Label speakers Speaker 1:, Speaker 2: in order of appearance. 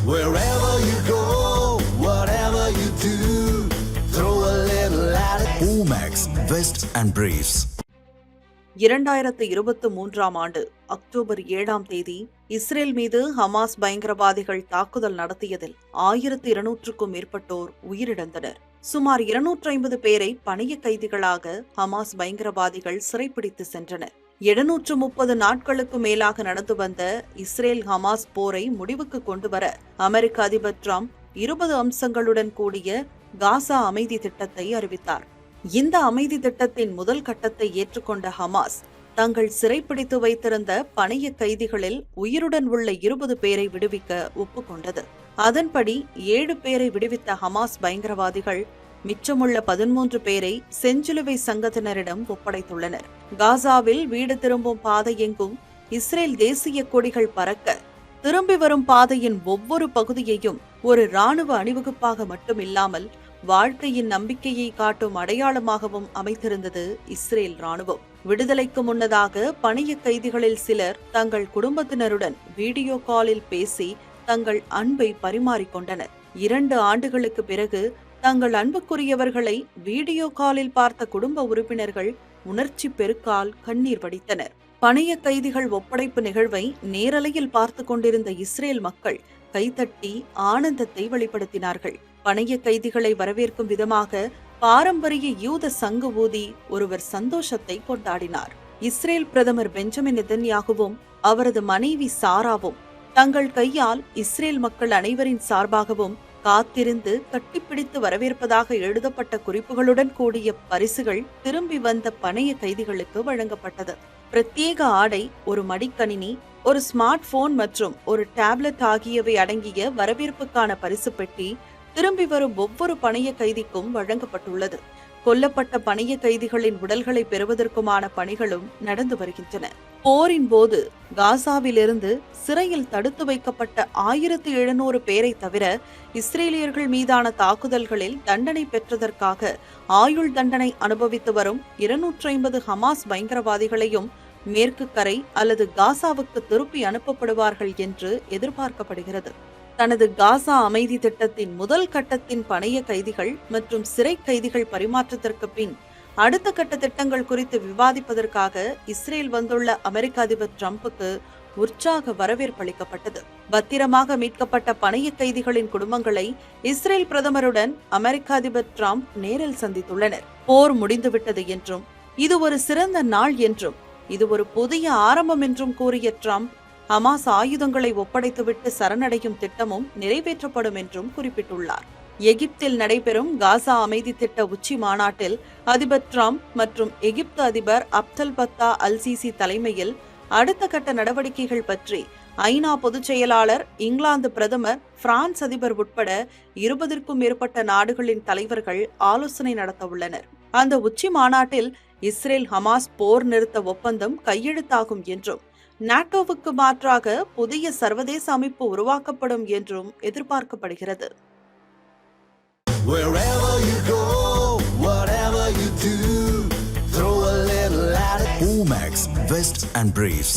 Speaker 1: Wherever you go, whatever you do, throw a little at it. Omax, Vest and Briefs.
Speaker 2: 2023 October 7 Israel மீது Hamas பயங்கரவாதிகள் தாக்குதல் நடத்தியதில் 1200க்கும் மேற்பட்டோர் உயிரிழந்தனர். சுமார் 250 பேரை பணைய கைதிகளாக ஹமாஸ் பயங்கரவாதிகள் சிறைப்பிடித்து சென்றனர். 730 நாட்களுக்கு மேலாக நடந்து வந்த இஸ்ரேல் ஹமாஸ் போரை முடிவுக்கு கொண்டுவர அமெரிக்க அதிபர் டிரம்ப் 20 அம்சங்களுடன் கூடிய காசா அமைதி திட்டத்தை அறிவித்தார். இந்த அமைதி திட்டத்தின் முதல் கட்டத்தை ஏற்றுக்கொண்ட ஹமாஸ் தங்கள் சிறைப்பிடித்து வைத்திருந்த பணைய கைதிகளில் உயிருடன் உள்ள 20 பேரை விடுவிக்க ஒப்புக்கொண்டது. அதன்படி 7 பேரை விடுவித்த ஹமாஸ் பயங்கரவாதிகள் மிச்சமுள்ள 13 பேரை செஞ்சிலுவை சங்கத்தினரிடம் ஒப்படைத்துள்ளனர். காசாவில் வீடு திரும்பும் பாதை எங்கும் இஸ்ரேல் தேசிய கொடிகள் பறக்க, திரும்பி வரும் பாதையின் ஒவ்வொரு பகுதியையும் ஒரு இராணுவ அணிவகுப்பாக மட்டுமில்லாமல் வாழ்க்கையின் நம்பிக்கையை காட்டும் அடையாளமாகவும் அமைத்திருந்தது இஸ்ரேல் ராணுவம். விடுதலைக்கு முன்னதாக பணைய கைதிகளில் சிலர் தங்கள் குடும்பத்தினருடன் வீடியோ காலில் பேசி தங்கள் அன்பை பரிமாறிக்கொண்டனர். 2 ஆண்டுகளுக்கு பிறகு தங்கள் அன்புக்குரியவர்களை வீடியோ காலில் பார்த்த குடும்ப உறுப்பினர்கள் உணர்ச்சி பெருக்கால் கண்ணீர் வடித்தனர். பணைய கைதிகள் ஒப்படைப்பு நிகழ்வை நேரலையில் பார்த்து கொண்டிருந்த இஸ்ரேல் மக்கள் கைதட்டி ஆனந்தத்தை வெளிப்படுத்தினார்கள். பணைய கைதிகளை வரவேற்கும் விதமாக பாரம்பரிய யூத சங்கு ஊதி ஒருவர் சந்தோஷத்தை கொண்டாடினார். இஸ்ரேல் பிரதமர் பெஞ்சமின் நெதன்யாகுவும் அவரது மனைவி சாராவும் தங்கள் கையால் இஸ்ரேல் மக்கள் அனைவரின் சார்பாகவும் காத்திருந்து கட்டிப்பிடித்து வரவேற்பதாக எழுதப்பட்ட குறிப்புகளுடன் கூடிய பரிசுகள் திரும்பி வந்த பணைய கைதிகளுக்கு வழங்கப்பட்டது. பிரத்யேக ஆடை, ஒரு மடிக்கணினி, ஒரு ஸ்மார்ட் போன் மற்றும் ஒரு டேப்லெட் ஆகியவை அடங்கிய வரவேற்புக்கான பரிசு பெட்டி திரும்பி வரும் ஒவ்வொரு பணைய கைதிக்கும் வழங்கப்பட்டுள்ளது. கொல்லப்பட்ட பணைய கைதிகளின் உடல்களை பெறுவதற்குமான பணிகளும் நடந்து வருகின்றன. போரின் போது காசாவிலிருந்து சிறையில் தடுத்து வைக்கப்பட்ட 1700 பேரை தவிர இஸ்ரேலியர்கள் மீதான தாக்குதல்களில் தண்டனை பெற்றதற்காக ஆயுள் தண்டனை அனுபவித்து வரும் 250 ஹமாஸ் பயங்கரவாதிகளையும் மேற்கு கரை அல்லது காசாவுக்கு திருப்பி அனுப்பப்படுவார்கள் என்று எதிர்பார்க்கப்படுகிறது. தனது காசா அமைதி திட்டத்தின் முதல் கட்டத்தின் பணைய கைதிகள் மற்றும் சிறை கைதிகள் பரிமாற்றத்திற்கு பின் அடுத்த கட்ட திட்டங்கள் குறித்து விவாதிப்பதற்காக இஸ்ரேல் வந்துள்ள அமெரிக்க அதிபர் டிரம்புக்கு உற்சாக வரவேற்பளிக்கப்பட்டது. பத்திரமாக மீட்கப்பட்ட பணைய கைதிகளின் குடும்பங்களை இஸ்ரேல் பிரதமருடன் அமெரிக்க அதிபர் டிரம்ப் நேரில் சந்தித்துள்ளனர். போர் முடிந்துவிட்டது என்றும், இது ஒரு சிறந்த நாள் என்றும், இது ஒரு புதிய ஆரம்பம் என்றும் கூறிய டிரம்ப், ஹமாஸ் ஆயுதங்களை ஒப்படைத்துவிட்டு சரணடையும் திட்டமும் நிறைவேற்றப்படும் என்றும் குறிப்பிட்டுள்ளார். எகிப்தில் நடைபெறும் காசா அமைதி திட்ட உச்சி மாநாட்டில் அதிபர் டிரம்ப் மற்றும் எகிப்து அதிபர் அப்தல் பத்தா அல்-சிசி தலைமையில் அடுத்த கட்ட நடவடிக்கைகள் பற்றி ஐநா பொதுச் செயலாளர், இங்கிலாந்து பிரதமர், பிரான்ஸ் அதிபர் உட்பட 20க்கும் மேற்பட்ட நாடுகளின் தலைவர்கள் ஆலோசனை நடத்த உள்ளனர். அந்த உச்சி மாநாட்டில் இஸ்ரேல் ஹமாஸ் போர் நிறுத்த ஒப்பந்தம் கையெழுத்தாகும் என்றும், நாட்டோவுக்கு மாற்றாக புதிய சர்வதேச அமைப்பு உருவாக்கப்படும் என்றும் எதிர்பார்க்கப்படுகிறது.
Speaker 1: Wherever you go, whatever you do, throw a little at it. Omax, Vest and Briefs.